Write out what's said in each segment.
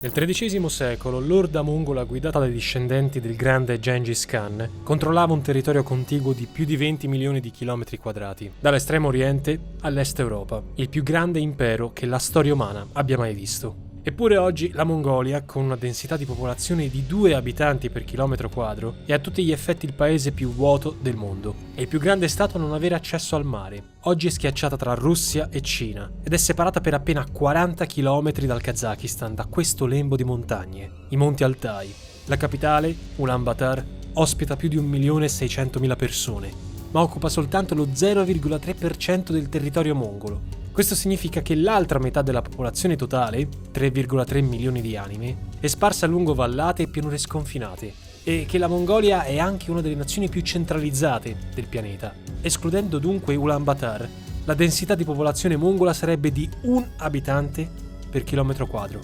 Nel XIII secolo, l'orda mongola guidata dai discendenti del grande Gengis Khan controllava un territorio contiguo di più di 20 milioni di chilometri quadrati, dall'estremo oriente all'est Europa, il più grande impero che la storia umana abbia mai visto. Eppure oggi la Mongolia, con una densità di popolazione di 2 abitanti per chilometro quadro, è a tutti gli effetti il paese più vuoto del mondo. È il più grande stato a non avere accesso al mare. Oggi è schiacciata tra Russia e Cina ed è separata per appena 40 km dal Kazakistan da questo lembo di montagne, i Monti Altai. La capitale, Ulaanbaatar, ospita più di 1.600.000 persone, ma occupa soltanto lo 0,3% del territorio mongolo. Questo significa che l'altra metà della popolazione totale, 3,3 milioni di anime, è sparsa lungo vallate e pianure sconfinate, e che la Mongolia è anche una delle nazioni più centralizzate del pianeta. Escludendo dunque Ulaanbaatar, la densità di popolazione mongola sarebbe di 1 abitante per chilometro quadro.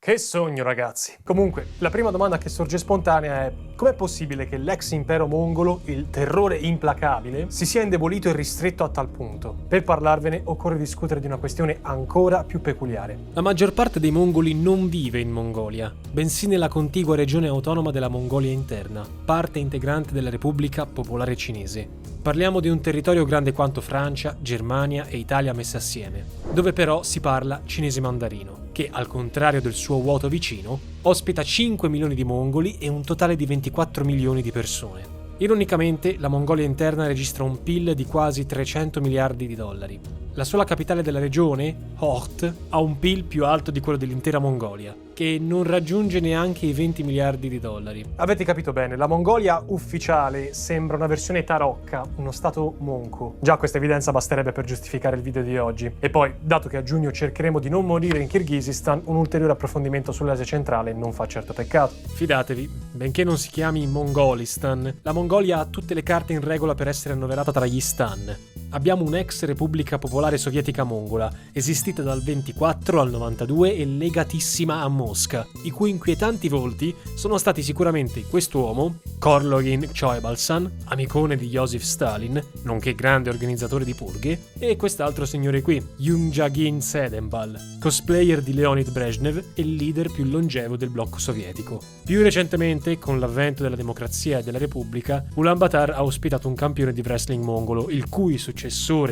Che sogno, ragazzi! Comunque, la prima domanda che sorge spontanea è: com'è possibile che l'ex impero mongolo, il terrore implacabile, si sia indebolito e ristretto a tal punto? Per parlarvene occorre discutere di una questione ancora più peculiare. La maggior parte dei mongoli non vive in Mongolia, bensì nella contigua regione autonoma della Mongolia interna, parte integrante della Repubblica Popolare Cinese. Parliamo di un territorio grande quanto Francia, Germania e Italia messe assieme, dove però si parla cinese mandarino, che, al contrario del suo vuoto vicino, ospita 5 milioni di mongoli e un totale di 24 milioni di persone. Ironicamente, la Mongolia interna registra un PIL di quasi 300 miliardi di dollari. La sola capitale della regione, Hoht, ha un PIL più alto di quello dell'intera Mongolia, che non raggiunge neanche i 20 miliardi di dollari. Avete capito bene, la Mongolia ufficiale sembra una versione tarocca, uno stato monco. Già questa evidenza basterebbe per giustificare il video di oggi. E poi, dato che a giugno cercheremo di non morire in Kirghizistan, un ulteriore approfondimento sull'Asia centrale non fa certo peccato. Fidatevi, benché non si chiami Mongolistan, la Mongolia ha tutte le carte in regola per essere annoverata tra gli stan. Abbiamo un'ex Repubblica Popolare Sovietica Mongola, esistita dal 24 al 92 e legatissima a Mosca, i cui inquietanti volti sono stati sicuramente quest'uomo, Khorlogin Choibalsan, amicone di Joseph Stalin, nonché grande organizzatore di purghe, e quest'altro signore qui, Yumjagin Tsedenbal, cosplayer di Leonid Brezhnev e leader più longevo del blocco sovietico. Più recentemente, con l'avvento della democrazia e della Repubblica, Ulaanbaatar ha ospitato un campione di wrestling mongolo, il cui successore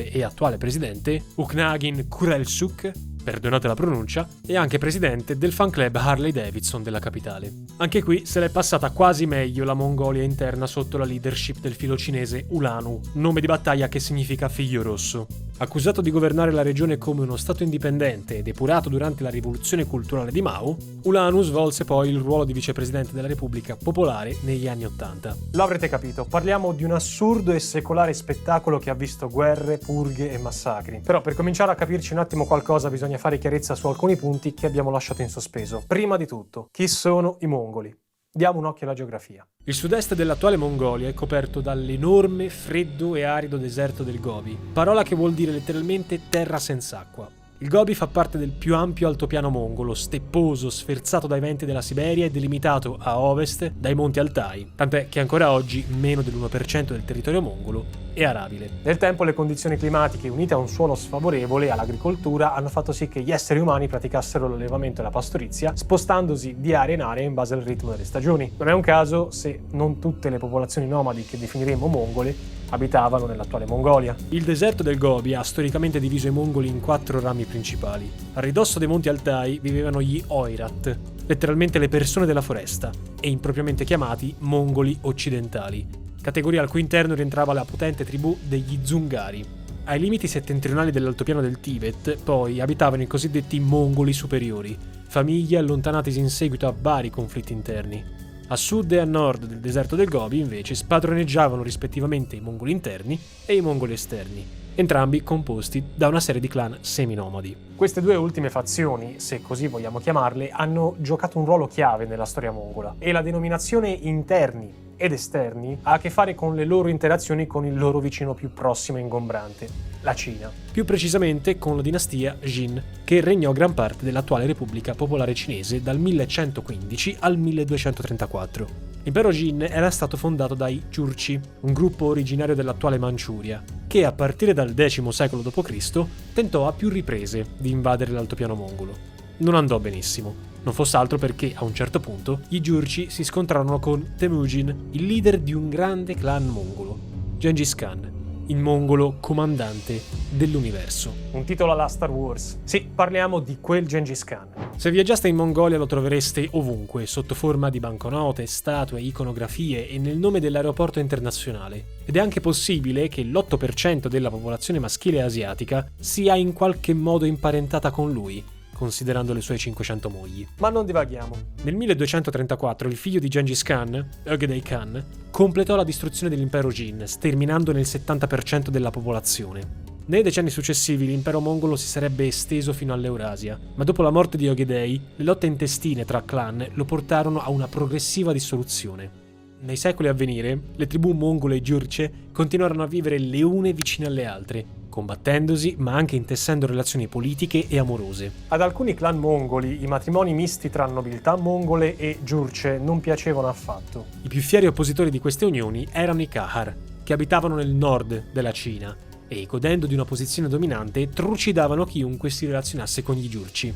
e attuale presidente, Ukhnagin Khurelsukh, perdonate la pronuncia, è anche presidente del fan club Harley Davidson della capitale. Anche qui se l'è passata quasi meglio la Mongolia interna sotto la leadership del filo cinese Ulanu, nome di battaglia che significa figlio rosso. Accusato di governare la regione come uno stato indipendente ed epurato durante la rivoluzione culturale di Mao, Ulanu svolse poi il ruolo di vicepresidente della Repubblica Popolare negli anni '80. Lo avrete capito, parliamo di un assurdo e secolare spettacolo che ha visto guerre, purghe e massacri. Però per cominciare a capirci un attimo qualcosa bisogna fare chiarezza su alcuni punti che abbiamo lasciato in sospeso. Prima di tutto, chi sono i mongoli? Diamo un occhio alla geografia. Il sud-est dell'attuale Mongolia è coperto dall'enorme, freddo e arido deserto del Gobi, parola che vuol dire letteralmente terra senza acqua. Il Gobi fa parte del più ampio altopiano mongolo, stepposo, sferzato dai venti della Siberia e delimitato a ovest dai Monti Altai, tant'è che ancora oggi meno dell'1% del territorio mongolo è arabile. Nel tempo le condizioni climatiche unite a un suolo sfavorevole all'agricoltura hanno fatto sì che gli esseri umani praticassero l'allevamento e la pastorizia, spostandosi di area in area in base al ritmo delle stagioni. Non è un caso se non tutte le popolazioni nomadi che definiremo mongole abitavano nell'attuale Mongolia. Il deserto del Gobi ha storicamente diviso i mongoli in 4 rami principali. A ridosso dei Monti Altai vivevano gli Oirat, letteralmente le persone della foresta, e impropriamente chiamati mongoli occidentali, categoria al cui interno rientrava la potente tribù degli Zungari. Ai limiti settentrionali dell'altopiano del Tibet, poi, abitavano i cosiddetti mongoli superiori, famiglie allontanatesi in seguito a vari conflitti interni. A sud e a nord del deserto del Gobi, invece, spadroneggiavano rispettivamente i mongoli interni e i mongoli esterni, entrambi composti da una serie di clan seminomadi. Queste due ultime fazioni, se così vogliamo chiamarle, hanno giocato un ruolo chiave nella storia mongola, e la denominazione interni ed esterni ha a che fare con le loro interazioni con il loro vicino più prossimo e ingombrante, la Cina. Più precisamente con la dinastia Jin, che regnò gran parte dell'attuale Repubblica Popolare Cinese dal 1115 al 1234. L'impero Jin era stato fondato dai Giurci, un gruppo originario dell'attuale Manciuria, che a partire dal X secolo d.C. tentò a più riprese di invadere l'altopiano mongolo. non andò benissimo. Non fosse altro perché, a un certo punto, gli Giurci si scontrarono con Temujin, il leader di un grande clan mongolo, Gengis Khan, il mongolo comandante dell'universo. Un titolo alla Star Wars. Sì, parliamo di quel Gengis Khan. Se viaggiaste in Mongolia lo trovereste ovunque, sotto forma di banconote, statue, iconografie e nel nome dell'aeroporto internazionale. Ed è anche possibile che l'8% della popolazione maschile asiatica sia in qualche modo imparentata con lui, considerando le sue 500 mogli. Ma non divaghiamo. Nel 1234 il figlio di Gengis Khan, Ögedei Khan, completò la distruzione dell'impero Jin, sterminandone il 70% della popolazione. Nei decenni successivi l'impero mongolo si sarebbe esteso fino all'Eurasia, ma dopo la morte di Ögedei, le lotte intestine tra clan lo portarono a una progressiva dissoluzione. Nei secoli a venire, le tribù mongole e giurce continuarono a vivere le une vicine alle altre, combattendosi ma anche intessendo relazioni politiche e amorose. Ad alcuni clan mongoli i matrimoni misti tra nobiltà mongole e giurce non piacevano affatto. I più fieri oppositori di queste unioni erano i Kahar, che abitavano nel nord della Cina e, godendo di una posizione dominante, trucidavano chiunque si relazionasse con gli giurci.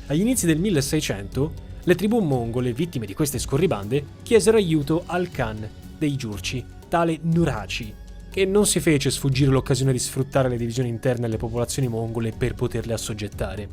Agli inizi del 1600, le tribù mongole, vittime di queste scorribande, chiesero aiuto al Khan dei giurci, tale Nuraci, che non si fece sfuggire l'occasione di sfruttare le divisioni interne alle popolazioni mongole per poterle assoggettare.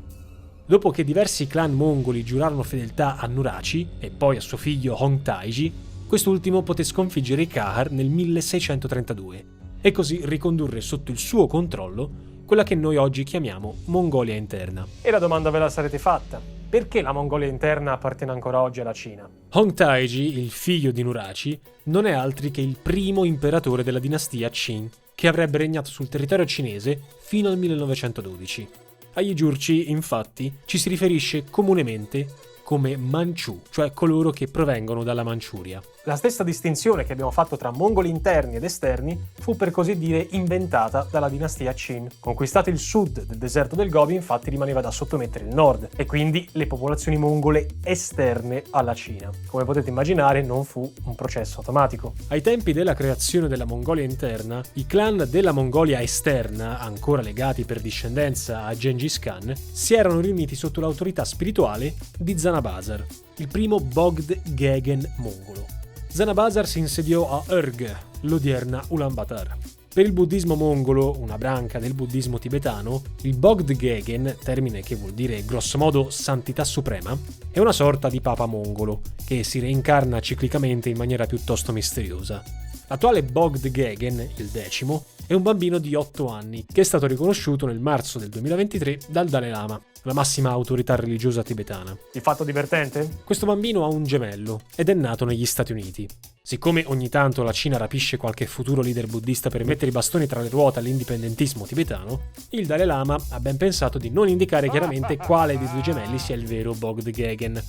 Dopo che diversi clan mongoli giurarono fedeltà a Nuraci e poi a suo figlio Hong Taiji, quest'ultimo poté sconfiggere i Kahar nel 1632 e così ricondurre sotto il suo controllo quella che noi oggi chiamiamo Mongolia interna. E la domanda ve la sarete fatta: perché la Mongolia interna appartiene ancora oggi alla Cina? Hong Taiji, il figlio di Nuraci, non è altri che il primo imperatore della dinastia Qin, che avrebbe regnato sul territorio cinese fino al 1912. Agli giurci, infatti, ci si riferisce comunemente come Manciù, cioè coloro che provengono dalla Manciuria. La stessa distinzione che abbiamo fatto tra mongoli interni ed esterni fu per così dire inventata dalla dinastia Qin. Conquistato il sud del deserto del Gobi, infatti rimaneva da sottomettere il nord e quindi le popolazioni mongole esterne alla Cina. Come potete immaginare, non fu un processo automatico. Ai tempi della creazione della Mongolia interna, i clan della Mongolia esterna, ancora legati per discendenza a Gengis Khan, si erano riuniti sotto l'autorità spirituale di Zanabazar, il primo Bogd Gheghen mongolo. Zanabazar si insediò a Örg, l'odierna Ulaanbaatar. Per il buddismo mongolo, una branca del buddismo tibetano, il Bogd Gheghen, termine che vuol dire grossomodo santità suprema, è una sorta di papa mongolo, che si reincarna ciclicamente in maniera piuttosto misteriosa. L'attuale Bogd Gheghen, il 10°, è un bambino di 8 anni, che è stato riconosciuto nel marzo del 2023 dal Dalai Lama, la massima autorità religiosa tibetana. Il fatto divertente? Questo bambino ha un gemello ed è nato negli Stati Uniti. Siccome ogni tanto la Cina rapisce qualche futuro leader buddista per mettere i bastoni tra le ruote all'indipendentismo tibetano, il Dalai Lama ha ben pensato di non indicare chiaramente quale dei due gemelli sia il vero Bogd Gheghen.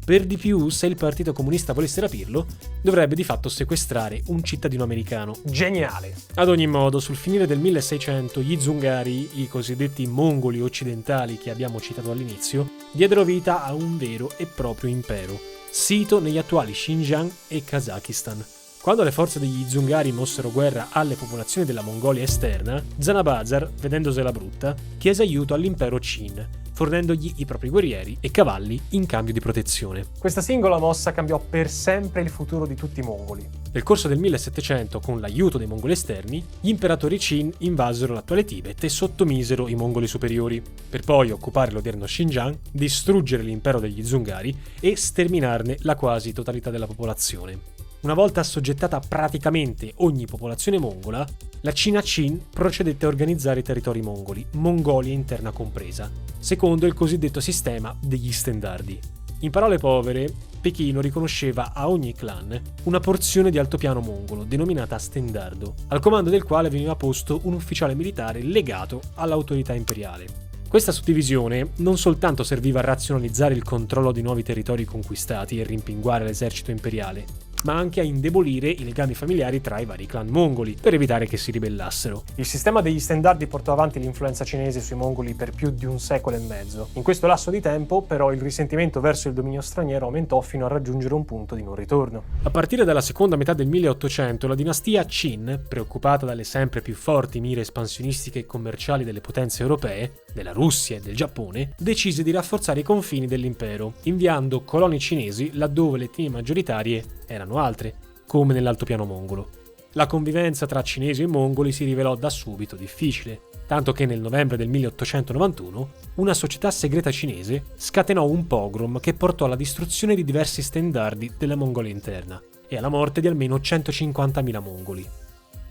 Per di più, se il Partito Comunista volesse rapirlo, dovrebbe di fatto sequestrare un cittadino americano. Geniale! Ad ogni modo, sul finire del 1600, gli Zungari, i cosiddetti mongoli occidentali che abbiamo citato all'inizio, diedero vita a un vero e proprio impero, sito negli attuali Xinjiang e Kazakistan. Quando le forze degli Zungari mossero guerra alle popolazioni della Mongolia esterna, Zanabazar, vedendosela brutta, chiese aiuto all'impero Qin, fornendogli i propri guerrieri e cavalli in cambio di protezione. Questa singola mossa cambiò per sempre il futuro di tutti i mongoli. Nel corso del 1700, con l'aiuto dei mongoli esterni, gli imperatori Qin invasero l'attuale Tibet e sottomisero i mongoli superiori, per poi occupare l'odierno Xinjiang, distruggere l'impero degli Zungari e sterminarne la quasi totalità della popolazione. Una volta assoggettata praticamente ogni popolazione mongola, la Cina Qin procedette a organizzare i territori mongoli, Mongolia interna compresa, secondo il cosiddetto sistema degli stendardi. In parole povere, Pechino riconosceva a ogni clan una porzione di altopiano mongolo, denominata stendardo, al comando del quale veniva posto un ufficiale militare legato all'autorità imperiale. Questa suddivisione non soltanto serviva a razionalizzare il controllo di nuovi territori conquistati e rimpinguare l'esercito imperiale, ma anche a indebolire i legami familiari tra i vari clan mongoli, per evitare che si ribellassero. Il sistema degli stendardi portò avanti l'influenza cinese sui mongoli per più di un secolo e mezzo. In questo lasso di tempo, però, il risentimento verso il dominio straniero aumentò fino a raggiungere un punto di non ritorno. A partire dalla seconda metà del 1800, la dinastia Qin, preoccupata dalle sempre più forti mire espansionistiche e commerciali delle potenze europee, della Russia e del Giappone, decise di rafforzare i confini dell'impero, inviando coloni cinesi laddove le etnie maggioritarie erano altre, come nell'altopiano mongolo. La convivenza tra cinesi e mongoli si rivelò da subito difficile, tanto che nel novembre del 1891 una società segreta cinese scatenò un pogrom che portò alla distruzione di diversi stendardi della Mongolia interna e alla morte di almeno 150.000 mongoli.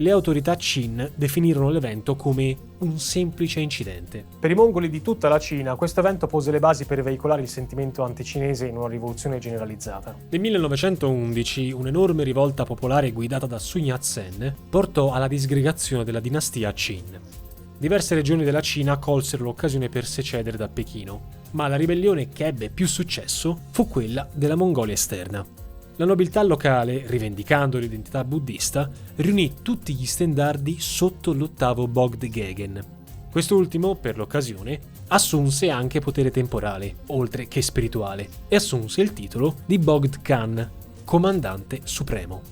Le autorità Qin definirono l'evento come un semplice incidente. Per i mongoli di tutta la Cina, questo evento pose le basi per veicolare il sentimento anticinese in una rivoluzione generalizzata. Nel 1911, un'enorme rivolta popolare guidata da Sun Yat-sen portò alla disgregazione della dinastia Qin. Diverse regioni della Cina colsero l'occasione per secedere da Pechino, ma la ribellione che ebbe più successo fu quella della Mongolia esterna. La nobiltà locale, rivendicando l'identità buddista, riunì tutti gli stendardi sotto l'ottavo Bogd-Ghegen. Quest'ultimo, per l'occasione, assunse anche potere temporale, oltre che spirituale, e assunse il titolo di Bogd Khan, comandante supremo.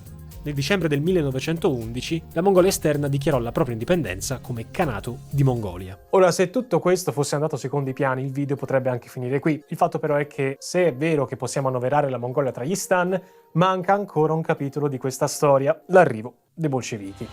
Nel dicembre del 1911, la Mongolia esterna dichiarò la propria indipendenza come Khanato di Mongolia. Ora, se tutto questo fosse andato secondo i piani, il video potrebbe anche finire qui. Il fatto però è che, se è vero che possiamo annoverare la Mongolia tra gli stan, manca ancora un capitolo di questa storia, l'arrivo dei bolscevichi.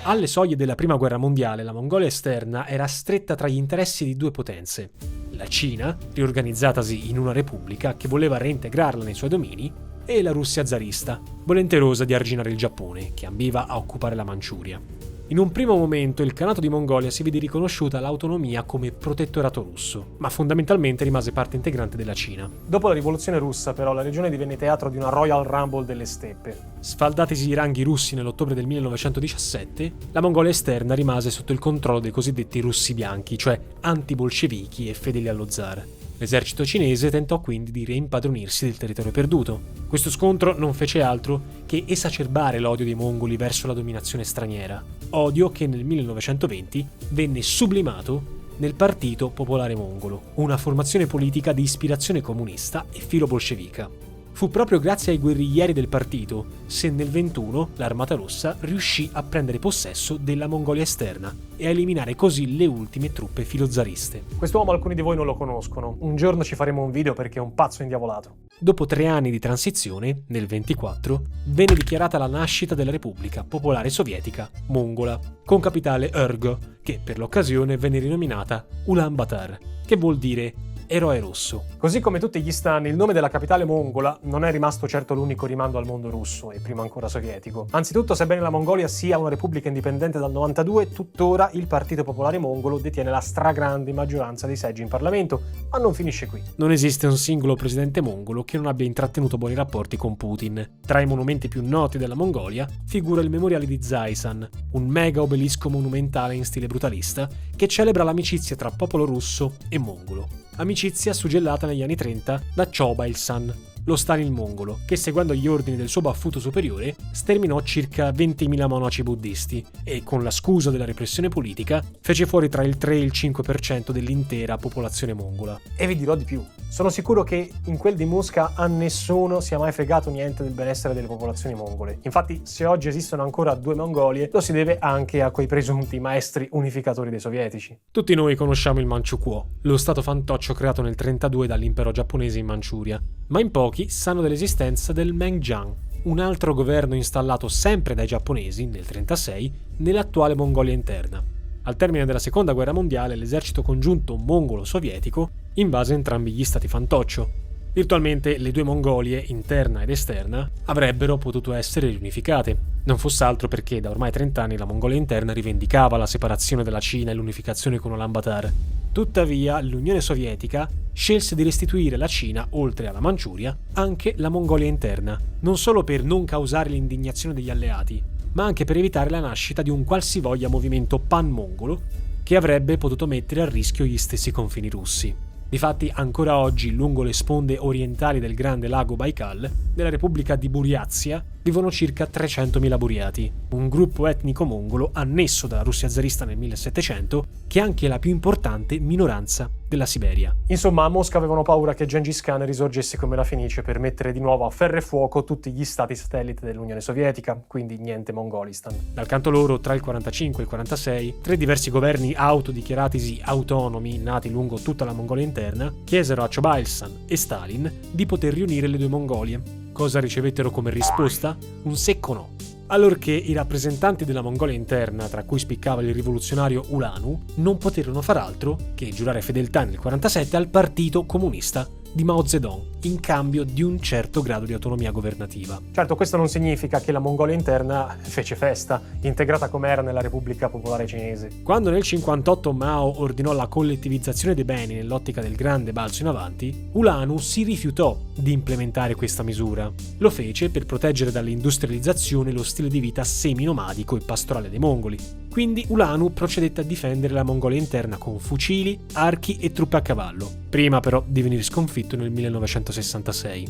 Alle soglie della Prima Guerra Mondiale, la Mongolia esterna era stretta tra gli interessi di due potenze. La Cina, riorganizzatasi in una repubblica che voleva reintegrarla nei suoi domini, e la Russia zarista, volenterosa di arginare il Giappone, che ambiva a occupare la Manciuria. In un primo momento il Khanato di Mongolia si vide riconosciuta l'autonomia come protettorato russo, ma fondamentalmente rimase parte integrante della Cina. Dopo la rivoluzione russa, però, la regione divenne teatro di una Royal Rumble delle steppe. Sfaldatisi i ranghi russi nell'ottobre del 1917, la Mongolia esterna rimase sotto il controllo dei cosiddetti russi bianchi, cioè anti-bolscevichi e fedeli allo zar. L'esercito cinese tentò quindi di reimpadronirsi del territorio perduto. Questo scontro non fece altro che esacerbare l'odio dei mongoli verso la dominazione straniera, odio che nel 1920 venne sublimato nel Partito Popolare Mongolo, una formazione politica di ispirazione comunista e filo-bolscevica. Fu proprio grazie ai guerriglieri del partito se nel 21 l'Armata Rossa riuscì a prendere possesso della Mongolia esterna e a eliminare così le ultime truppe filozariste. Quest'uomo alcuni di voi non lo conoscono, un giorno ci faremo un video perché è un pazzo indiavolato. Dopo 3 anni di transizione, nel 24, venne dichiarata la nascita della Repubblica Popolare Sovietica Mongola, con capitale Urgo, che per l'occasione venne rinominata Ulaanbaatar, che vuol dire eroe rosso. Così come tutti gli stan, il nome della capitale mongola non è rimasto certo l'unico rimando al mondo russo e prima ancora sovietico. Anzitutto, sebbene la Mongolia sia una repubblica indipendente dal 92, tuttora il Partito Popolare Mongolo detiene la stragrande maggioranza dei seggi in Parlamento, ma non finisce qui. Non esiste un singolo presidente mongolo che non abbia intrattenuto buoni rapporti con Putin. Tra i monumenti più noti della Mongolia figura il memoriale di Zaisan, un mega obelisco monumentale in stile brutalista che celebra l'amicizia tra popolo russo e mongolo. Amicizia suggellata negli anni 30 da Chobail-san, lo stan il mongolo, che seguendo gli ordini del suo baffuto superiore sterminò circa 20.000 monaci buddisti e, con la scusa della repressione politica, fece fuori tra il 3 e il 5% dell'intera popolazione mongola. E vi dirò di più. Sono sicuro che in quel di Mosca a nessuno sia mai fregato niente del benessere delle popolazioni mongole. Infatti, se oggi esistono ancora 2 Mongolie, lo si deve anche a quei presunti maestri unificatori dei sovietici. Tutti noi conosciamo il Manchukuo, lo stato fantoccio creato nel 1932 dall'impero giapponese in Manciuria, ma in pochi sanno dell'esistenza del Mengjiang, un altro governo installato sempre dai giapponesi nel 1936 nell'attuale Mongolia interna. Al termine della Seconda Guerra Mondiale, l'esercito congiunto mongolo-sovietico invase entrambi gli stati fantoccio. Virtualmente le 2 Mongolie, interna ed esterna, avrebbero potuto essere riunificate, non fosse altro perché da ormai 30 anni la Mongolia interna rivendicava la separazione della Cina e l'unificazione con Ulaanbaatar. Tuttavia, l'Unione Sovietica scelse di restituire alla Cina, oltre alla Manciuria, anche la Mongolia interna, non solo per non causare l'indignazione degli alleati, ma anche per evitare la nascita di un qualsivoglia movimento pan-mongolo che avrebbe potuto mettere a rischio gli stessi confini russi. Difatti, ancora oggi, lungo le sponde orientali del grande lago Baikal, nella Repubblica di Buriazia, vivono circa 300.000 buriati, un gruppo etnico mongolo annesso dalla Russia zarista nel 1700, che è anche la più importante minoranza della Siberia. Insomma, a Mosca avevano paura che Gengis Khan risorgesse come la Fenice per mettere di nuovo a ferro e fuoco tutti gli stati satellite dell'Unione Sovietica, quindi niente Mongolistan. Dal canto loro, tra il 45 e il 46, 3 diversi governi autodichiaratisi autonomi, nati lungo tutta la Mongolia interna, chiesero a Chobailsan e Stalin di poter riunire le due Mongolie. Cosa ricevettero come risposta? Un secco no. Allorché i rappresentanti della Mongolia interna, tra cui spiccava il rivoluzionario Ulanu, non poterono far altro che giurare fedeltà nel 47 al Partito Comunista di Mao Zedong, in cambio di un certo grado di autonomia governativa. Certo, questo non significa che la Mongolia interna fece festa, integrata come era nella Repubblica Popolare Cinese. Quando nel 58 Mao ordinò la collettivizzazione dei beni nell'ottica del grande balzo in avanti, Ulanu si rifiutò di implementare questa misura. Lo fece per proteggere dall'industrializzazione lo stile di vita semi-nomadico e pastorale dei mongoli. Quindi Ulanu procedette a difendere la Mongolia interna con fucili, archi e truppe a cavallo, prima però di venire sconfitto nel 1966.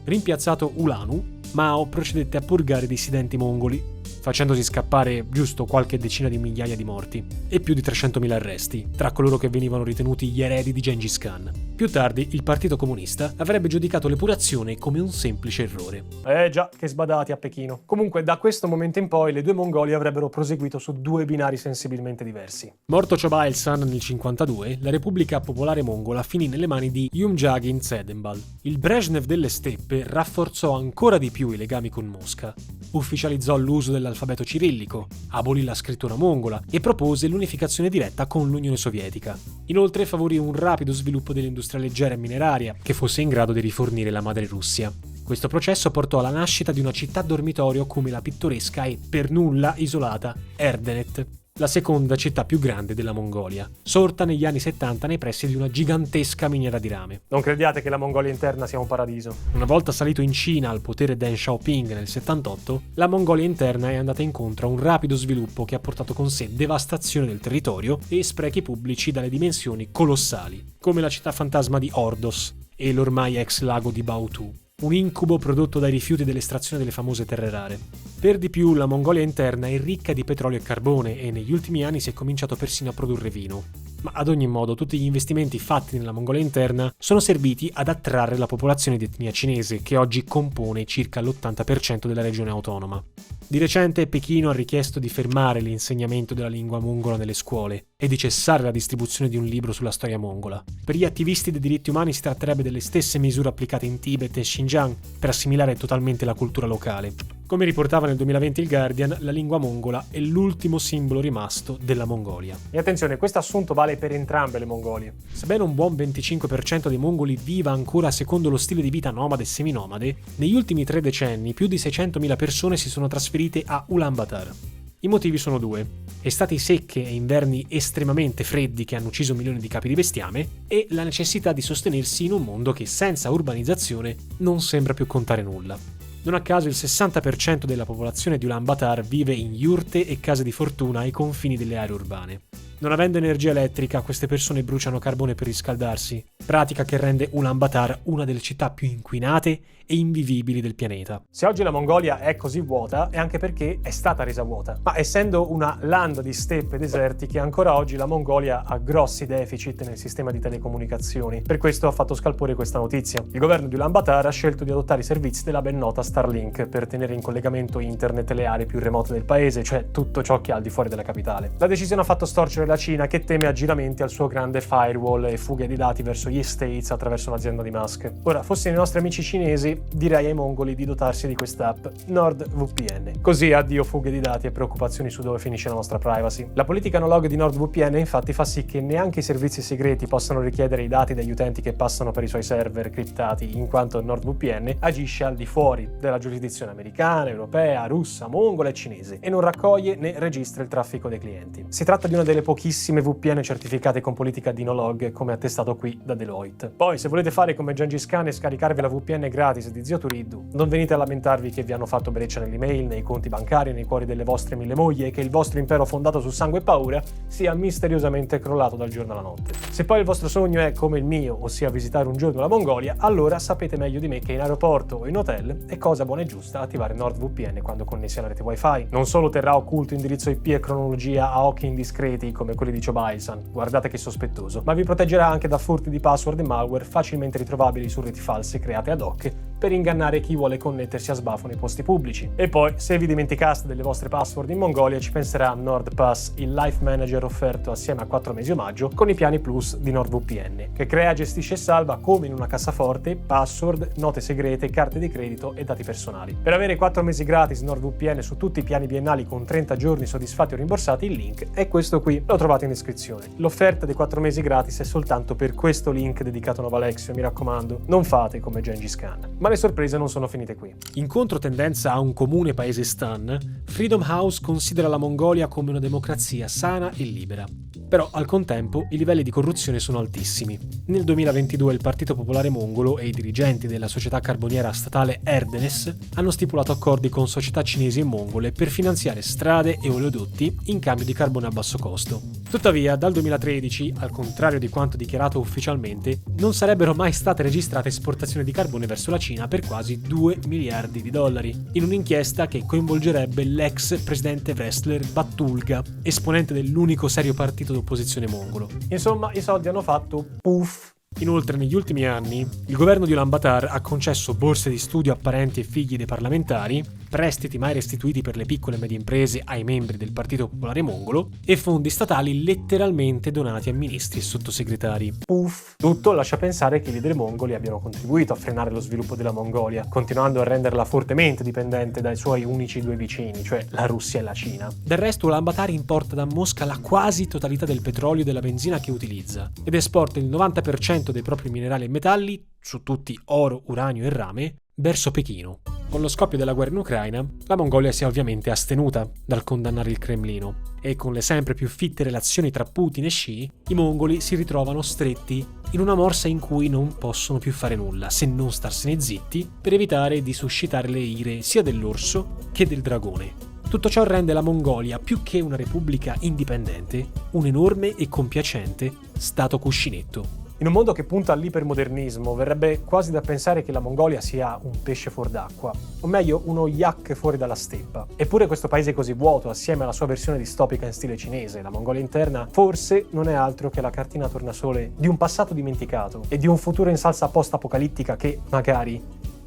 Rimpiazzato Ulanu, Mao procedette a purgare i dissidenti mongoli, facendosi scappare giusto qualche decina di migliaia di morti e più di 300.000 arresti, tra coloro che venivano ritenuti gli eredi di Gengis Khan. Più tardi il Partito Comunista avrebbe giudicato l'epurazione come un semplice errore. Già, che sbadati a Pechino. Comunque, da questo momento in poi le due Mongolie avrebbero proseguito su due binari sensibilmente diversi. Morto Chobailsan nel 52, la Repubblica Popolare Mongola finì nelle mani di Jumjagin Tsedenbal. Il Brezhnev delle steppe rafforzò ancora di più i legami con Mosca, ufficializzò l'uso dell'alfabeto cirillico, abolì la scrittura mongola e propose l'unificazione diretta con l'Unione Sovietica. Inoltre favorì un rapido sviluppo dell'industria leggera e mineraria che fosse in grado di rifornire la madre Russia. Questo processo portò alla nascita di una città dormitorio come la pittoresca e per nulla isolata Erdenet, la seconda città più grande della Mongolia, sorta negli anni 70 nei pressi di una gigantesca miniera di rame. Non crediate che la Mongolia interna sia un paradiso. Una volta salito in Cina al potere Deng Xiaoping nel 78, la Mongolia interna è andata incontro a un rapido sviluppo che ha portato con sé devastazione del territorio e sprechi pubblici dalle dimensioni colossali, come la città fantasma di Ordos e l'ormai ex lago di Baotou. Un incubo prodotto dai rifiuti dell'estrazione delle famose terre rare. Per di più, la Mongolia interna è ricca di petrolio e carbone e negli ultimi anni si è cominciato persino a produrre vino. Ma ad ogni modo, tutti gli investimenti fatti nella Mongolia interna sono serviti ad attrarre la popolazione di etnia cinese, che oggi compone circa l'80% della regione autonoma. Di recente Pechino ha richiesto di fermare l'insegnamento della lingua mongola nelle scuole e di cessare la distribuzione di un libro sulla storia mongola. Per gli attivisti dei diritti umani si tratterebbe delle stesse misure applicate in Tibet e Xinjiang per assimilare totalmente la cultura locale. Come riportava nel 2020 il Guardian, la lingua mongola è l'ultimo simbolo rimasto della Mongolia. E attenzione, questo assunto vale per entrambe le Mongolie. Sebbene un buon 25% dei mongoli viva ancora secondo lo stile di vita nomade e seminomade, negli ultimi 3 decenni più di 600.000 persone si sono trasferite a Ulaanbaatar. I motivi sono due: estati secche e inverni estremamente freddi che hanno ucciso milioni di capi di bestiame e la necessità di sostenersi in un mondo che senza urbanizzazione non sembra più contare nulla. Non a caso il 60% della popolazione di Ulaanbaatar vive in yurte e case di fortuna ai confini delle aree urbane. Non avendo energia elettrica, queste persone bruciano carbone per riscaldarsi, pratica che rende Ulaanbaatar una delle città più inquinate e invivibili del pianeta. Se oggi la Mongolia è così vuota è anche perché è stata resa vuota, ma essendo una land di steppe desertiche, ancora oggi la Mongolia ha grossi deficit nel sistema di telecomunicazioni. Per questo ha fatto scalpore questa notizia. Il governo di Ulaanbaatar ha scelto di adottare i servizi della ben nota Starlink per tenere in collegamento internet le aree più remote del paese, cioè tutto ciò che è al di fuori della capitale. La decisione ha fatto storcere la Cina, che teme aggiramenti al suo grande firewall e fughe di dati verso gli States attraverso l'azienda di Musk. Ora, fossi i nostri amici cinesi, direi ai mongoli di dotarsi di quest'app NordVPN. Così addio fughe di dati e preoccupazioni su dove finisce la nostra privacy. La politica analog di NordVPN infatti fa sì che neanche i servizi segreti possano richiedere i dati degli utenti che passano per i suoi server criptati, in quanto NordVPN agisce al di fuori della giurisdizione americana, europea, russa, mongola e cinese e non raccoglie né registra il traffico dei clienti. Si tratta di una delle pochissime pochissime VPN certificate con politica di no-log, come attestato qui da Deloitte. Poi, se volete fare come Gengis Khan e scaricarvi la VPN gratis di Zio Turiddu, non venite a lamentarvi che vi hanno fatto breccia nell'email, nei conti bancari, nei cuori delle vostre 1000 mogli e che il vostro impero fondato su sangue e paura sia misteriosamente crollato dal giorno alla notte. Se poi il vostro sogno è come il mio, ossia visitare un giorno la Mongolia, allora sapete meglio di me che in aeroporto o in hotel è cosa buona e giusta attivare NordVPN quando connessi alla rete wifi. Non solo terrà occulto indirizzo IP e cronologia a occhi indiscreti come quelli di Chobailsan, guardate che sospettoso, ma vi proteggerà anche da furti di password e malware facilmente ritrovabili su reti false create ad hoc per ingannare chi vuole connettersi a sbafo nei posti pubblici. E poi, se vi dimenticaste delle vostre password in Mongolia, ci penserà NordPass, il life manager offerto assieme a 4 mesi omaggio con i piani Plus di NordVPN, che crea, gestisce e salva come in una cassaforte password, note segrete, carte di credito e dati personali. Per avere 4 mesi gratis NordVPN su tutti i piani biennali con 30 giorni soddisfatti o rimborsati, il link è questo qui, lo trovate in descrizione. L'offerta dei 4 mesi gratis è soltanto per questo link dedicato a Novalexio, mi raccomando, non fate come Gengis Khan. Ma le sorprese non sono finite qui. In controtendenza a un comune paese stan, Freedom House considera la Mongolia come una democrazia sana e libera. Però al contempo i livelli di corruzione sono altissimi. Nel 2022 il Partito Popolare Mongolo e i dirigenti della società carboniera statale Erdenes hanno stipulato accordi con società cinesi e mongole per finanziare strade e oleodotti in cambio di carbone a basso costo. Tuttavia, dal 2013, al contrario di quanto dichiarato ufficialmente, non sarebbero mai state registrate esportazioni di carbone verso la Cina per quasi 2 miliardi di dollari, in un'inchiesta che coinvolgerebbe l'ex presidente wrestler Battulga, esponente dell'unico serio partito d'opposizione mongolo. Insomma, i soldi hanno fatto puff. Inoltre, negli ultimi anni, il governo di Ulaanbaatar ha concesso borse di studio a parenti e figli dei parlamentari, prestiti mai restituiti per le piccole e medie imprese ai membri del Partito Popolare Mongolo e fondi statali letteralmente donati a ministri e sottosegretari. Puff! Tutto lascia pensare che i leader mongoli abbiano contribuito a frenare lo sviluppo della Mongolia, continuando a renderla fortemente dipendente dai suoi unici due vicini, cioè la Russia e la Cina. Del resto, Ulaanbaatar importa da Mosca la quasi totalità del petrolio e della benzina che utilizza ed esporta il 90% dei propri minerali e metalli, su tutti oro, uranio e rame, verso Pechino. Con lo scoppio della guerra in Ucraina, la Mongolia si è ovviamente astenuta dal condannare il Cremlino e con le sempre più fitte relazioni tra Putin e Xi, i mongoli si ritrovano stretti in una morsa in cui non possono più fare nulla se non starsene zitti per evitare di suscitare le ire sia dell'orso che del dragone. Tutto ciò rende la Mongolia, più che una repubblica indipendente, un enorme e compiacente stato cuscinetto. In un mondo che punta all'ipermodernismo, verrebbe quasi da pensare che la Mongolia sia un pesce fuor d'acqua, o meglio, uno yak fuori dalla steppa. Eppure questo paese così vuoto, assieme alla sua versione distopica in stile cinese, la Mongolia interna, forse non è altro che la cartina tornasole di un passato dimenticato e di un futuro in salsa post-apocalittica che, magari,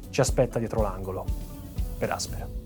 ci aspetta dietro l'angolo. Per Aspera.